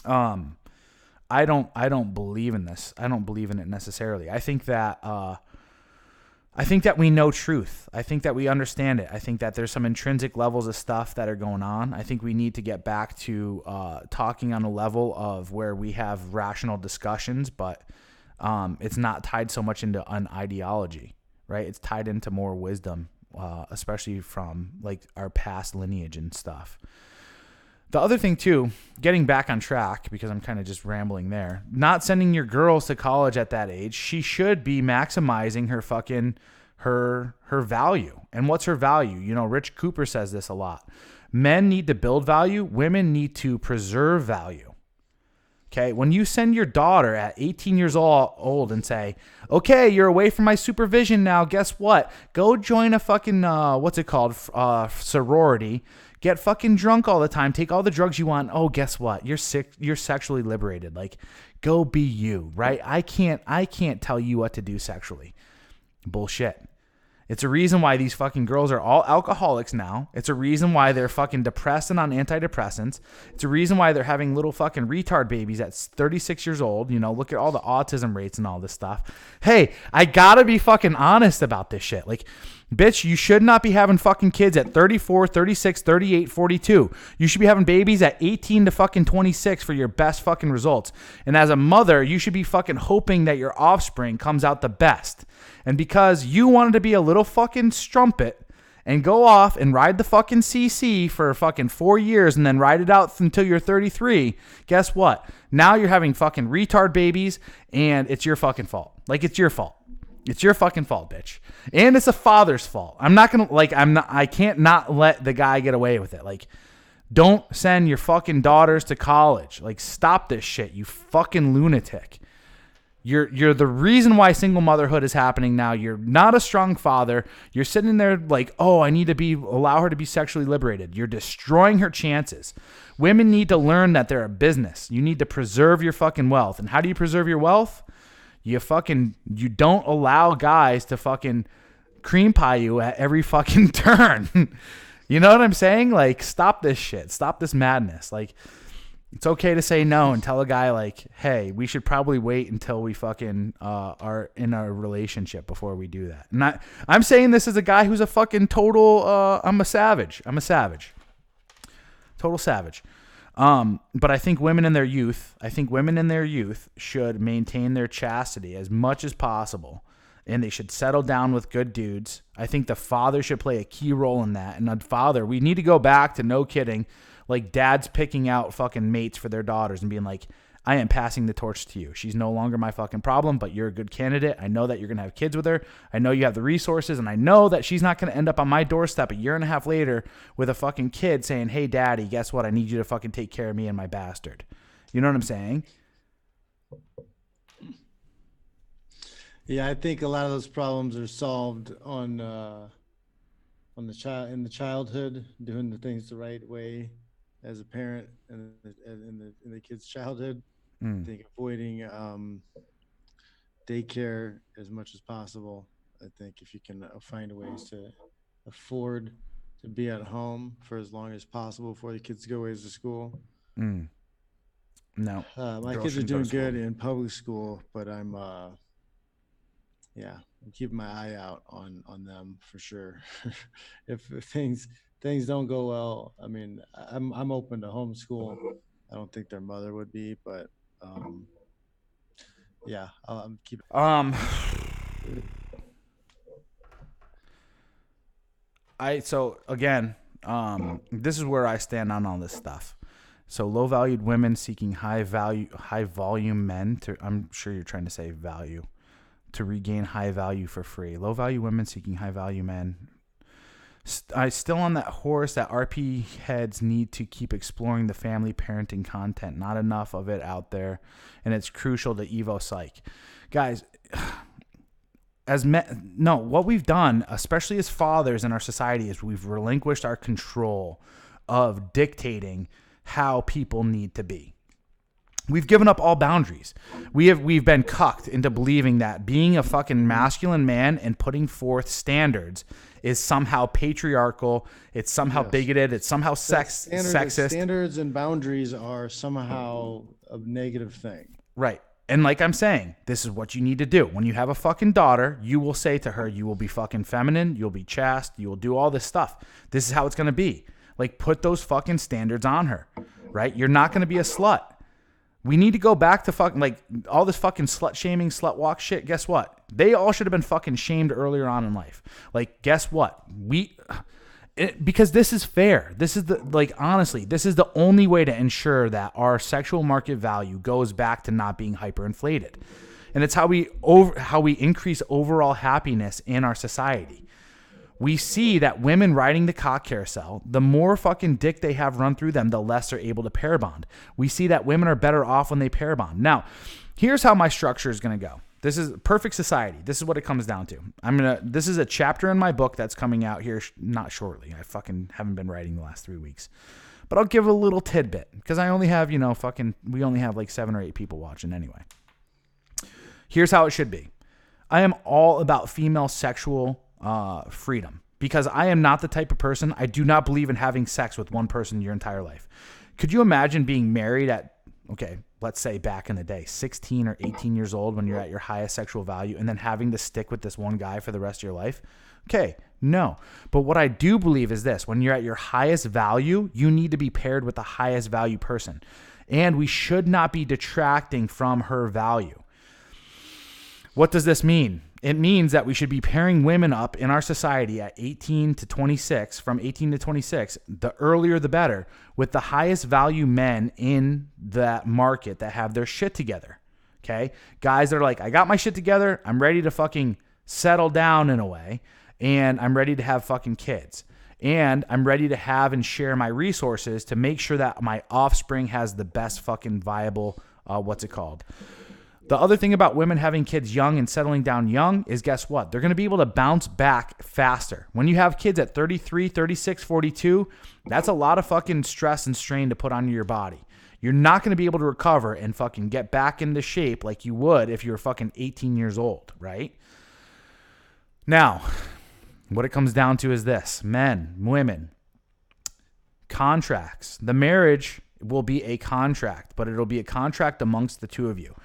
I don't believe in this. I don't believe in it necessarily. I think that we know truth. I think that we understand it. I think that there's some intrinsic levels of stuff that are going on. I think we need to get back to talking on a level of where we have rational discussions, but it's not tied so much into an ideology, right? It's tied into more wisdom, especially from like our past lineage and stuff. The other thing too, getting back on track, because I'm kind of just rambling there, not sending your girls to college at that age. She should be maximizing her fucking, her value. And what's her value? You know, Rich Cooper says this a lot. Men need to build value. Women need to preserve value. Okay. When you send your daughter at 18 years old and say, okay, you're away from my supervision now. Guess what? Go join a fucking, sorority. Get fucking drunk all the time. Take all the drugs you want. Oh, guess what? You're sick. You're sexually liberated. Like, go be you, right? I can't tell you what to do sexually. Bullshit. It's a reason why these fucking girls are all alcoholics now. It's a reason why they're fucking depressed and on antidepressants. It's a reason why they're having little fucking retard babies at 36 years old. You know, look at all the autism rates and all this stuff. Hey, I gotta be fucking honest about this shit. Like, bitch, you should not be having fucking kids at 34, 36, 38, 42. You should be having babies at 18 to fucking 26 for your best fucking results. And as a mother, you should be fucking hoping that your offspring comes out the best. And because you wanted to be a little fucking strumpet and go off and ride the fucking CC for fucking 4 years and then ride it out until you're 33, guess what? Now you're having fucking retard babies and it's your fucking fault. Like, it's your fault. It's your fucking fault, bitch. And it's a father's fault. I can't not let the guy get away with it. Like, Don't send your fucking daughters to college. Like, stop this shit, you fucking lunatic. You're the reason why single motherhood is happening now. You're not a strong father. You're sitting there like, oh, I need to allow her to be sexually liberated. You're destroying her chances. Women need to learn that they're a business. You need to preserve your fucking wealth. And how do you preserve your wealth? You don't allow guys to fucking cream pie you at every fucking turn. You know what I'm saying? Like, stop this shit. Stop this madness. Like, it's okay to say no and tell a guy like, hey, we should probably wait until we fucking are in a relationship before we do that. And I'm saying this as a guy who's a fucking total, I'm a savage. Total savage. But I think women in their youth should maintain their chastity as much as possible. And they should settle down with good dudes. I think the father should play a key role in that. And the father, we need to go back to, no kidding, like dads picking out fucking mates for their daughters and being like, I am passing the torch to you. She's no longer my fucking problem, but you're a good candidate. I know that you're going to have kids with her. I know you have the resources, and I know that she's not going to end up on my doorstep a year and a half later with a fucking kid saying, hey, daddy, guess what? I need you to fucking take care of me and my bastard. You know what I'm saying? Yeah, I think a lot of those problems are solved on the child in the childhood, doing the things the right way as a parent in the kid's childhood. I think avoiding daycare as much as possible. I think if you can find ways to afford to be at home for as long as possible before the kids go away to school. No, my kids are doing good in public school, but I'm keeping my eye out on them for sure. if things don't go well, I mean, I'm open to homeschool. I don't think their mother would be, but I'm keeping. So again, this is where I stand on all this stuff. So low valued women seeking high volume men I'm sure you're trying to say value, to regain high value for free. Low value women seeking high value men. I still on that horse that RP heads need to keep exploring the family parenting content. Not enough of it out there, and it's crucial to Evo Psych. Guys, what we've done, especially as fathers in our society, is we've relinquished our control of dictating how people need to be. We've given up all boundaries. We've been cucked into believing that being a fucking masculine man and putting forth standards is somehow patriarchal. It's somehow bigoted. It's somehow sexist. Standards and boundaries are somehow a negative thing. Right. And like I'm saying, this is what you need to do. When you have a fucking daughter, you will say to her, you will be fucking feminine, you'll be chaste, you will do all this stuff. This is how it's going to be. Like, put those fucking standards on her, right? You're not going to be a slut. We need to go back to fucking, like, all this fucking slut shaming, slut walk shit. Guess what? They all should have been fucking shamed earlier on in life. Like, guess what? Because this is fair. This is honestly, this is the only way to ensure that our sexual market value goes back to not being hyperinflated. And it's how we increase overall happiness in our society. We see that women riding the cock carousel, the more fucking dick they have run through them, the less they're able to pair bond. We see that women are better off when they pair bond. Now, here's how my structure is going to go. This is perfect society. This is what it comes down to. This is a chapter in my book that's coming out here not shortly. I fucking haven't been writing the last 3 weeks. But I'll give a little tidbit because I only have, we only have like 7 or 8 people watching anyway. Here's how it should be. I am all about female sexual freedom, because I am not the type of person, I do not believe in having sex with one person your entire life. Could you imagine being married at, let's say back in the day, 16 or 18 years old when you're at your highest sexual value, and then having to stick with this one guy for the rest of your life? Okay, no. But what I do believe is this: when you're at your highest value, you need to be paired with the highest value person. And we should not be detracting from her value. What does this mean? It means that we should be pairing women up in our society at 18 to 26, from 18 to 26, the earlier the better, with the highest value men in that market that have their shit together. Okay? Guys that are like, I got my shit together, I'm ready to fucking settle down in a way, and I'm ready to have fucking kids. And I'm ready to have and share my resources to make sure that my offspring has the best fucking viable, what's it called? The other thing about women having kids young and settling down young is, guess what? They're going to be able to bounce back faster. When you have kids at 33, 36, 42, that's a lot of fucking stress and strain to put on your body. You're not going to be able to recover and fucking get back into shape like you would if you were fucking 18 years old, right? Now, what it comes down to is this: men, women, contracts. The marriage will be a contract, but it'll be a contract amongst the two of you.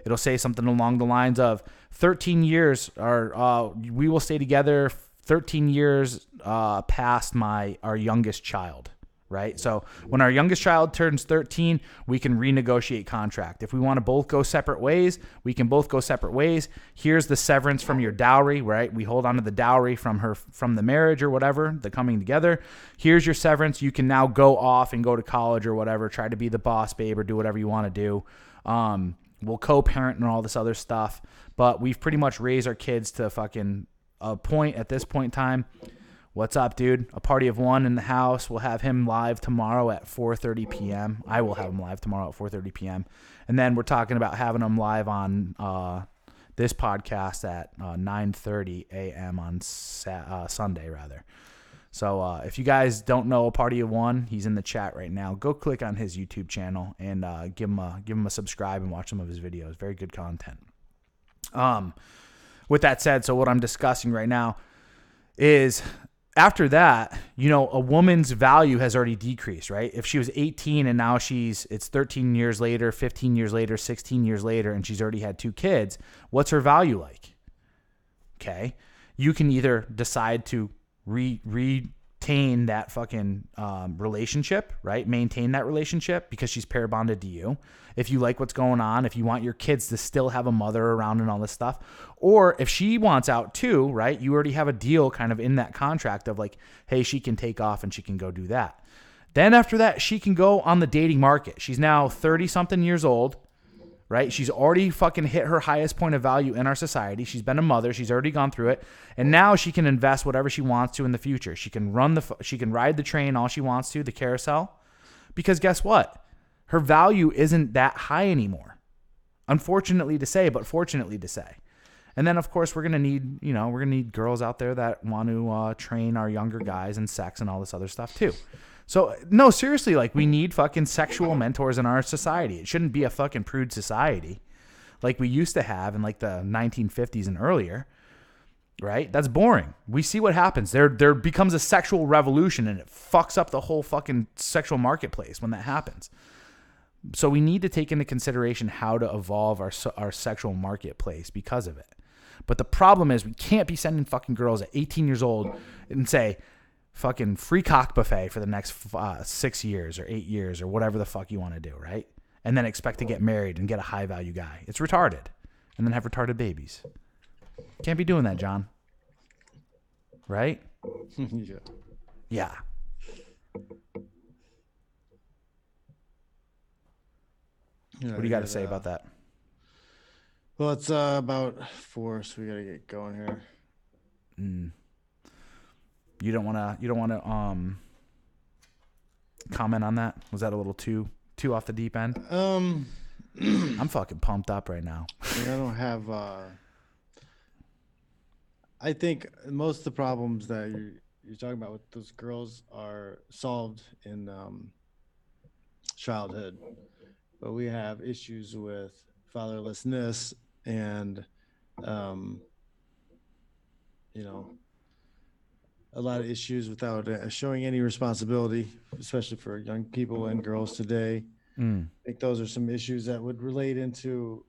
It'll say something along the lines of 13 years, or we will stay together 13 years past our youngest child, right? So when our youngest child turns 13, we can renegotiate contract. If we want to both go separate ways, we can both go separate ways. Here's the severance from your dowry, right? We hold on to the dowry from the marriage or whatever, the coming together. Here's your severance. You can now go off and go to college or whatever, try to be the boss babe or do whatever you want to do. We'll co-parent and all this other stuff, but we've pretty much raised our kids to fucking a point at this point in time. What's up, dude? A party of one in the house. We'll have him live tomorrow at 4:30 p.m. I will have him live tomorrow at 4:30 p.m. And then we're talking about having him live on this podcast at 9:30 a.m. on Sunday, rather. So if you guys don't know A Party of One, he's in the chat right now. Go click on his YouTube channel and give him a subscribe and watch some of his videos. Very good content. With that said, so what I'm discussing right now is, after that, a woman's value has already decreased, right? If she was 18 and now it's 13 years later, 15 years later, 16 years later, and she's already had 2 kids, what's her value like? Okay. You can either decide to retain that fucking relationship, right? Maintain that relationship because she's pair bonded to you. If you like what's going on, if you want your kids to still have a mother around and all this stuff, or if she wants out too, right? You already have a deal kind of in that contract of like, hey, she can take off and she can go do that. Then after that, she can go on the dating market. She's now 30 something years old, right? She's already fucking hit her highest point of value in our society. She's been a mother. She's already gone through it. And now she can invest whatever she wants to in the future. She can ride the train all she wants to, the carousel. Because guess what? Her value isn't that high anymore. Unfortunately to say, but fortunately to say. And then of course we're going to need girls out there that want to train our younger guys in sex and all this other stuff too. So, no, seriously, like, we need fucking sexual mentors in our society. It shouldn't be a fucking prude society like we used to have in, like, the 1950s and earlier, right? That's boring. We see what happens. There becomes a sexual revolution, and it fucks up the whole fucking sexual marketplace when that happens. So we need to take into consideration how to evolve our sexual marketplace because of it. But the problem is we can't be sending fucking girls at 18 years old and say, fucking free cock buffet for the next 6 years or 8 years or whatever the fuck you want to do, right? And then expect to get married and get a high value guy. It's retarded. And then have retarded babies. Can't be doing that, John. Right? Yeah. Yeah. What do you got to say about that? Well, it's about 4, so we got to get going here. You don't want to comment on that? Was that a little too off the deep end? I'm fucking pumped up right now. I don't have I think most of the problems that you're talking about with those girls are solved in childhood, but we have issues with fatherlessness and a lot of issues without showing any responsibility, especially for young people and girls today. I think those are some issues that would relate into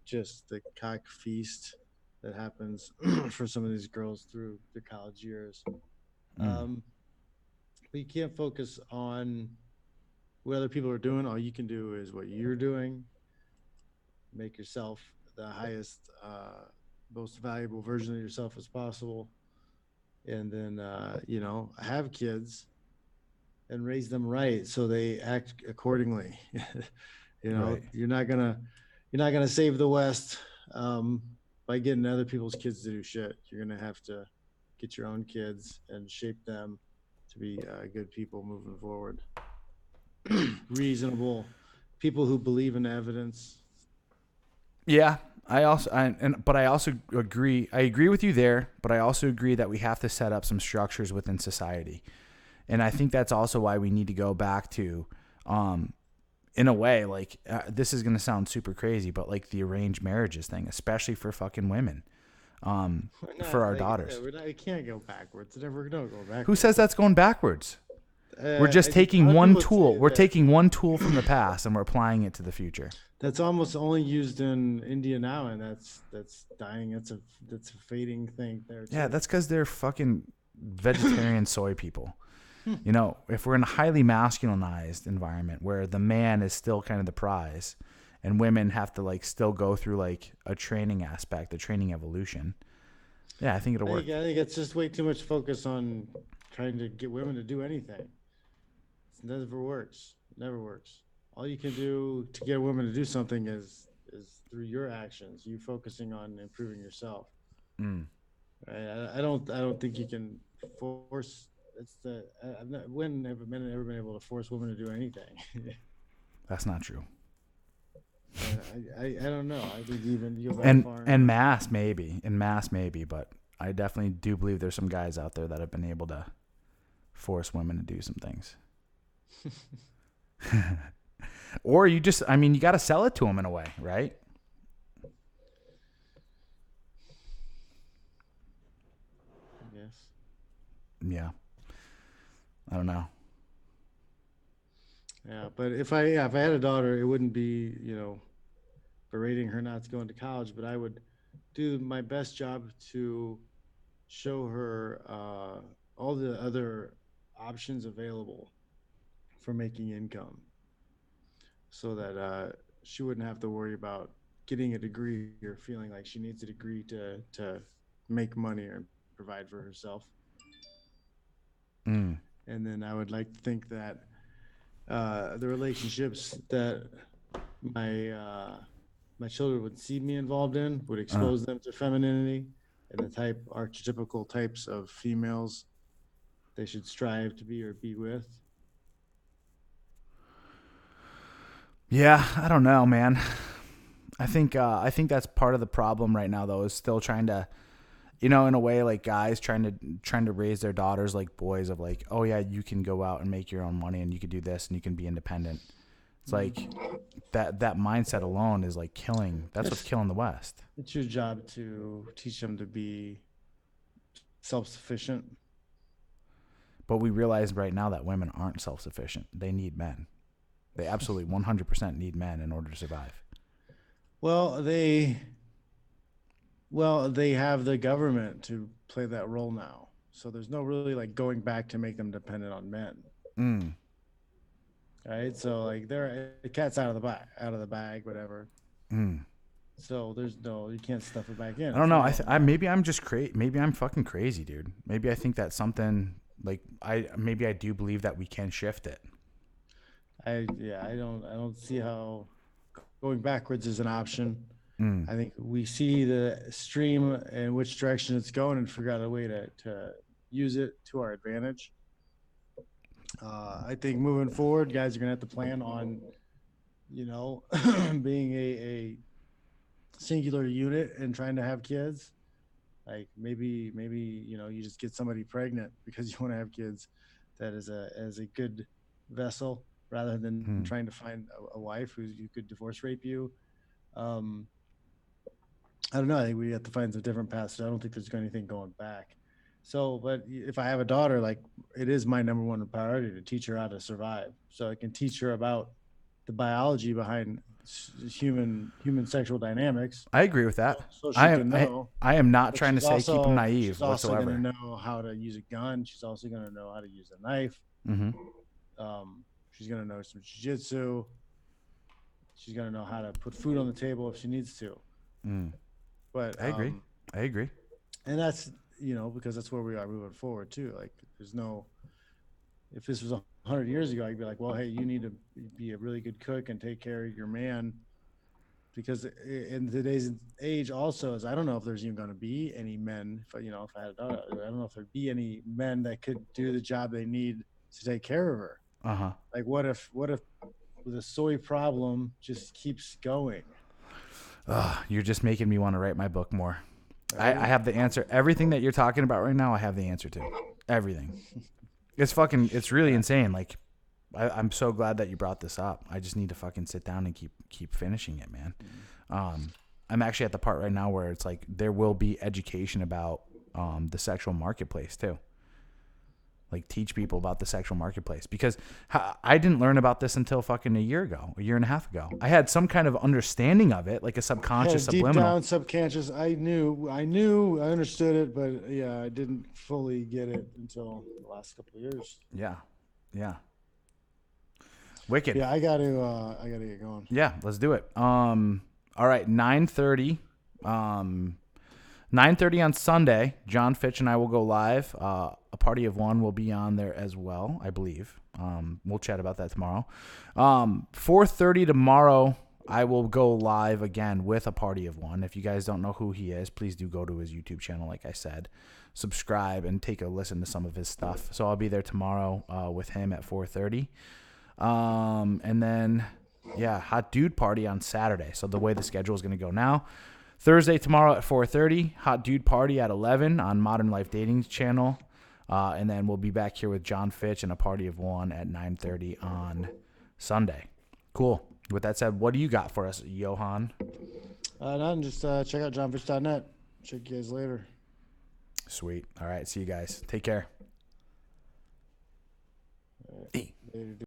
just the cock feast that happens for some of these girls through their college years. But you can't focus on what other people are doing. All you can do is what you're doing. Make yourself the highest, most valuable version of yourself as possible. And then, have kids and raise them right so they act accordingly. Right. You're not gonna save the West by getting other people's kids to do shit. You're gonna have to get your own kids, and shape them to be good people moving forward. Reasonable people who believe in evidence. Yeah, but I also agree. I agree with you there, but I also agree that we have to set up some structures within society, and I think that's also why we need to go back to, in a way, like this is gonna sound super crazy, but like the arranged marriages thing, especially for fucking women, We're for not our like I said, daughters. we can't go backwards. It's never gonna go Who says backwards. that's going backwards? We're just A lot taking of one people tool. say We're that taking one tool from the past and we're applying it to the future. that's almost only used in India now, and that's dying. That's a fading thing there Yeah, too. that's because they're fucking vegetarian soy people. You know, if we're in a highly masculinized environment where the man is still kind of the prize and women have to like still go through like a training aspect, a training evolution. Yeah, I think it'll work. I think it's just way too much focus on trying to get women to do anything. It never works. It never works. All you can do to get a woman to do something is through your actions. You focusing on improving yourself. Mm, Right? I don't think you can force. It's the I've not when have men ever been able to force women to do anything. that's not true. I don't know. I think even you go back And far and enough. mass maybe, but I definitely do believe there's some guys out there that have been able to force women to do some things. Or you just, I mean, you got to sell it to them in a way, right? Yes. Yeah. I don't know. Yeah, but if I had a daughter, it wouldn't be berating her not to go into college, but I would do my best job to show her all the other options available for making income, so that she wouldn't have to worry about getting a degree or feeling like she needs a degree to make money or provide for herself. Mm. And then I would like to think that the relationships that my my children would see me involved in would Uh. expose them to femininity and the type archetypical types of females they should strive to be or be with. Yeah, I don't know, man. I think that's part of the problem right now though is still trying to, you know, in a way like guys trying to raise their daughters like boys of like, "Oh yeah, you can go out and make your own money and you can do this and you can be independent." It's like Mm. that mindset alone is like killing. That's what's It's killing the West. it's your job to teach them to be self-sufficient. But we realize right now that women aren't self-sufficient. They need men. They absolutely 100% need men in order to survive. Well, they have the government to play that role now. So there's no really like going back to make them dependent on men. Mm. Right? So like they're the cat's out of the bag, whatever. Mm. So there's no you can't stuff it back in. I don't It's know. not going I back. maybe I'm just maybe I'm fucking crazy, dude. Maybe I think that's something like I do believe that we can shift it. I don't see how going backwards is an option. Mm. I think we see the stream and which direction it's going and figure out a way to use it to our advantage. I think moving forward, guys are gonna have to plan on, you know, being a singular unit and trying to have kids. Like maybe you just get somebody pregnant because you want to have kids. That is a good vessel rather than Mm. trying to find a wife who could divorce rape you. Um, I don't know. I think we have to find some different paths. So I don't think there's anything going back. So, but if I have a daughter, like it is my number one priority to teach her how to survive. So I can teach her about the biology behind human sexual dynamics, I agree with that. so she can know. I am not But trying to say keep them naive she's also going to whatsoever. know how to use a gun. She's also going to know how to use a knife. Mm-hmm. She's going to know some jujitsu. She's going to know how to put food on the table if she needs to. Mm. But I agree. I agree. and that's because that's where we are moving forward too. Like there's no if this was 100 years ago, I'd be like, well, hey, you need to be a really good cook and take care of your man because in today's age also is I don't know if there's even going to be any men. If if I had a daughter, I don't know if there'd be any men that could do the job they need to take care of her. Uh-huh. Like what if the soy problem just keeps going? You're just making me want to write my book more. Right? I have the answer. Everything that you're talking about right now, I have the answer to. Everything. It's really insane. Like, I'm so glad that you brought this up. I just need to fucking sit down and keep finishing it, man. I'm actually at the part right now where it's like there will be education about the sexual marketplace too. Like, teach people about the sexual marketplace, because I didn't learn about this until fucking a year and a half ago. I had some kind of understanding of it, like a subconscious, Deep subliminal. down subconscious, I understood it, but yeah, I didn't fully get it until the last couple of years. Yeah. Wicked. Yeah, I gotta get going. Yeah, let's do it. All right, 9:30. 9:30 on Sunday. John Fitch and I will go live. A party of one will be on there as well, I believe. We'll chat about that tomorrow. 4:30 tomorrow, I will go live again with a party of one. If you guys don't know who he is, please do go to his YouTube channel, like I said. Subscribe and take a listen to some of his stuff. So I'll be there tomorrow with him at 4:30. And then, yeah, Hot Dude Party on Saturday. So the way the schedule is going to go now. Thursday tomorrow at 4:30. Hot Dude Party at 11 on Modern Life Dating channel. And then we'll be back here with John Fitch and a party of one at 9:30 on Sunday. Cool. With that said, what do you got for us, Johan? Nothing. Just check out johnfitch.net. Check you guys later. Sweet. All right. See you guys. Take care. Later.